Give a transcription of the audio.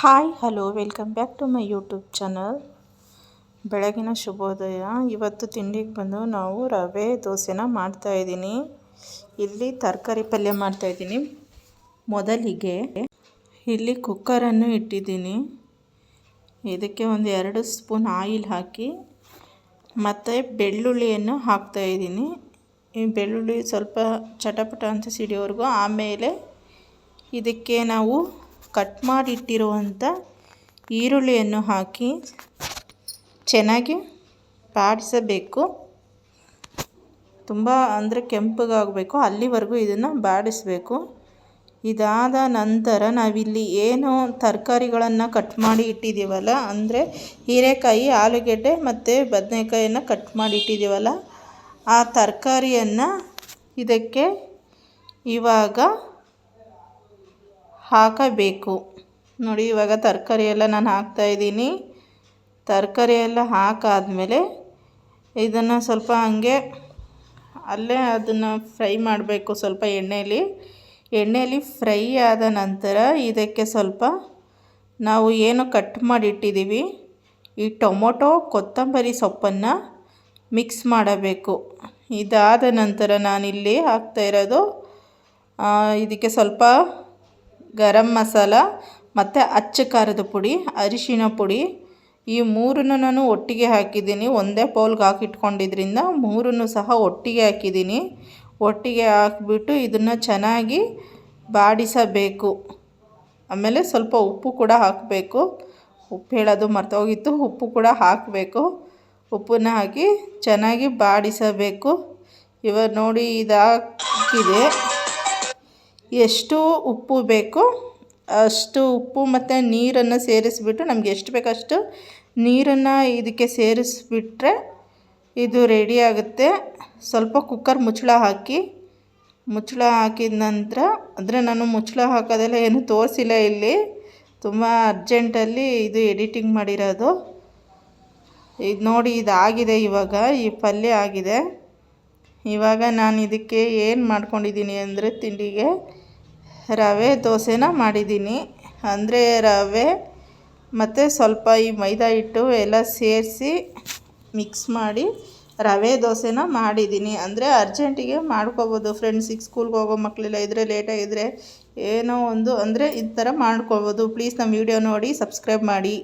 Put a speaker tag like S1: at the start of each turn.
S1: Hi hello welcome back to my YouTube channel. ಬೆಳಗಿನ ಶುಭೋದಯ. ಇವತ್ತು ತಿಂಡಿಗೆ ಬಂದು ನಾವು ರವೆ ದೋಸೆನ ಮಾಡ್ತಾಯಿದ್ದೀನಿ. ಇಲ್ಲಿ ತರಕಾರಿ ಪಲ್ಯ ಮಾಡ್ತಾಯಿದ್ದೀನಿ. ಮೊದಲಿಗೆ ಇಲ್ಲಿ ಕುಕ್ಕರನ್ನು ಇಟ್ಟಿದ್ದೀನಿ. ಇದಕ್ಕೆ ಒಂದು 2 ಸ್ಪೂನ್ ಆಯಿಲ್ ಹಾಕಿ ಮತ್ತು ಬೆಳ್ಳುಳ್ಳಿಯನ್ನು ಹಾಕ್ತಾಯಿದ್ದೀನಿ. ಈ ಬೆಳ್ಳುಳ್ಳಿ ಸ್ವಲ್ಪ ಚಟಪಟ ಅಂತ ಸಿಡಿಯೋವರೆಗೂ, ಆಮೇಲೆ ಇದಕ್ಕೆ ನಾವು ಕಟ್ ಮಾಡಿಟ್ಟಿರುವಂಥ ಈರುಳ್ಳಿಯನ್ನು ಹಾಕಿ ಚೆನ್ನಾಗಿ ಬಾಡಿಸಬೇಕು. ತುಂಬ ಅಂದರೆ ಕೆಂಪಗಾಗಬೇಕು, ಅಲ್ಲಿವರೆಗೂ ಇದನ್ನು ಬಾಡಿಸಬೇಕು. ಇದಾದ ನಂತರ ನಾವಿಲ್ಲಿ ಏನು ತರಕಾರಿಗಳನ್ನು ಕಟ್ ಮಾಡಿ ಇಟ್ಟಿದ್ದೀವಲ್ಲ, ಅಂದರೆ ಹೀರೆಕಾಯಿ, ಆಲೂಗೆಡ್ಡೆ ಮತ್ತು ಬದನೆಕಾಯನ್ನು ಕಟ್ ಮಾಡಿ ಇಟ್ಟಿದ್ದೀವಲ್ಲ, ಆ ತರಕಾರಿಯನ್ನು ಇದಕ್ಕೆ ಇವಾಗ ಹಾಕಬೇಕು. ನೋಡಿ, ಇವಾಗ ತರಕಾರಿ ಎಲ್ಲ ನಾನು ಹಾಕ್ತಾಯಿದ್ದೀನಿ. ತರಕಾರಿ ಎಲ್ಲ ಹಾಕಾದ್ಮೇಲೆ ಇದನ್ನು ಸ್ವಲ್ಪ ಹಂಗೆ ಅಲ್ಲೇ ಅದನ್ನು ಫ್ರೈ ಮಾಡಬೇಕು. ಸ್ವಲ್ಪ ಎಣ್ಣೆಯಲ್ಲಿ ಫ್ರೈ ಆದ ನಂತರ ಇದಕ್ಕೆ ಸ್ವಲ್ಪ ನಾವು ಏನು ಕಟ್ ಮಾಡಿಟ್ಟಿದ್ದೀವಿ ಈ ಟೊಮೊಟೊ, ಕೊತ್ತಂಬರಿ ಸೊಪ್ಪನ್ನು ಮಿಕ್ಸ್ ಮಾಡಬೇಕು. ಇದಾದ ನಂತರ ನಾನಿಲ್ಲಿ ಹಾಕ್ತಾಯಿರೋದು ಇದಕ್ಕೆ ಸ್ವಲ್ಪ ಗರಂ ಮಸಾಲ ಮತ್ತು ಅಚ್ಚ ಖಾರದ ಪುಡಿ, ಅರಿಶಿನ ಪುಡಿ, ಈ ಮೂರನ್ನು ನಾನು ಒಟ್ಟಿಗೆ ಹಾಕಿದ್ದೀನಿ. ಒಂದೇ ಬೌಲ್ಗೆ ಹಾಕಿಟ್ಕೊಂಡಿದ್ದರಿಂದ ಮೂರನ್ನು ಸಹ ಒಟ್ಟಿಗೆ ಹಾಕಿದ್ದೀನಿ. ಒಟ್ಟಿಗೆ ಹಾಕಿಬಿಟ್ಟು ಇದನ್ನು ಚೆನ್ನಾಗಿ ಬಾಡಿಸಬೇಕು. ಆಮೇಲೆ ಸ್ವಲ್ಪ ಉಪ್ಪು ಕೂಡ ಹಾಕಬೇಕು. ಉಪ್ಪು ಹೇಳೋದು ಮರ್ತೋಗಿತ್ತು, ಉಪ್ಪು ಕೂಡ ಹಾಕಬೇಕು. ಉಪ್ಪನ್ನು ಹಾಕಿ ಚೆನ್ನಾಗಿ ಬಾಡಿಸಬೇಕು. ಇವಾಗ ನೋಡಿ, ಇದಾಕಿದೆ. ಎಷ್ಟು ಉಪ್ಪು ಬೇಕು ಅಷ್ಟು ಉಪ್ಪು ಮತ್ತು ನೀರನ್ನು ಸೇರಿಸ್ಬಿಟ್ಟು, ನಮಗೆ ಎಷ್ಟು ಬೇಕಷ್ಟು ನೀರನ್ನು ಇದಕ್ಕೆ ಸೇರಿಸ್ಬಿಟ್ರೆ ಇದು ರೆಡಿ ಆಗುತ್ತೆ. ಸ್ವಲ್ಪ ಕುಕ್ಕರ್ ಮುಚ್ಚಳ ಹಾಕಿದ ನಂತರ, ಅಂದರೆ ನಾನು ಮುಚ್ಚಳ ಹಾಕೋದೆಲ್ಲ ಏನು ತೋರಿಸಿಲ್ಲ ಇಲ್ಲಿ, ತುಂಬ ಅರ್ಜೆಂಟಲ್ಲಿ ಇದು ಎಡಿಟಿಂಗ್ ಮಾಡಿರೋದು. ಇದು ನೋಡಿ, ಇದಾಗಿದೆ. ಇವಾಗ ಈ ಪಲ್ಯ ಆಗಿದೆ. ಇವಾಗ ನಾನು ಇದಕ್ಕೆ ಏನು ಮಾಡ್ಕೊಂಡಿದ್ದೀನಿ ಅಂದರೆ, ತಿಂಡಿಗೆ ರವೆ ದೋಸೆನ ಮಾಡಿದ್ದೀನಿ. ಅಂದರೆ ರವೆ ಮತ್ತು ಸ್ವಲ್ಪ ಈ ಮೈದಾ ಹಿಟ್ಟು ಎಲ್ಲ ಸೇರಿಸಿ ಮಿಕ್ಸ್ ಮಾಡಿ ರವೆ ದೋಸೆನ ಮಾಡಿದ್ದೀನಿ. ಅಂದರೆ ಅರ್ಜೆಂಟಿಗೆ ಮಾಡ್ಕೋಬೋದು. ಫ್ರೆಂಡ್ಸಿಗೆ, ಸ್ಕೂಲ್ಗೆ ಹೋಗೋ ಮಕ್ಕಳೆಲ್ಲ ಇದ್ದರೆ, ಲೇಟಾಗಿದ್ದರೆ ಏನೋ ಒಂದು ಅಂದರೆ ಈ ಥರ ಮಾಡ್ಕೋಬೋದು. ಪ್ಲೀಸ್ ನಮ್ಮ ವಿಡಿಯೋ ನೋಡಿ ಸಬ್ಸ್ಕ್ರೈಬ್ ಮಾಡಿ.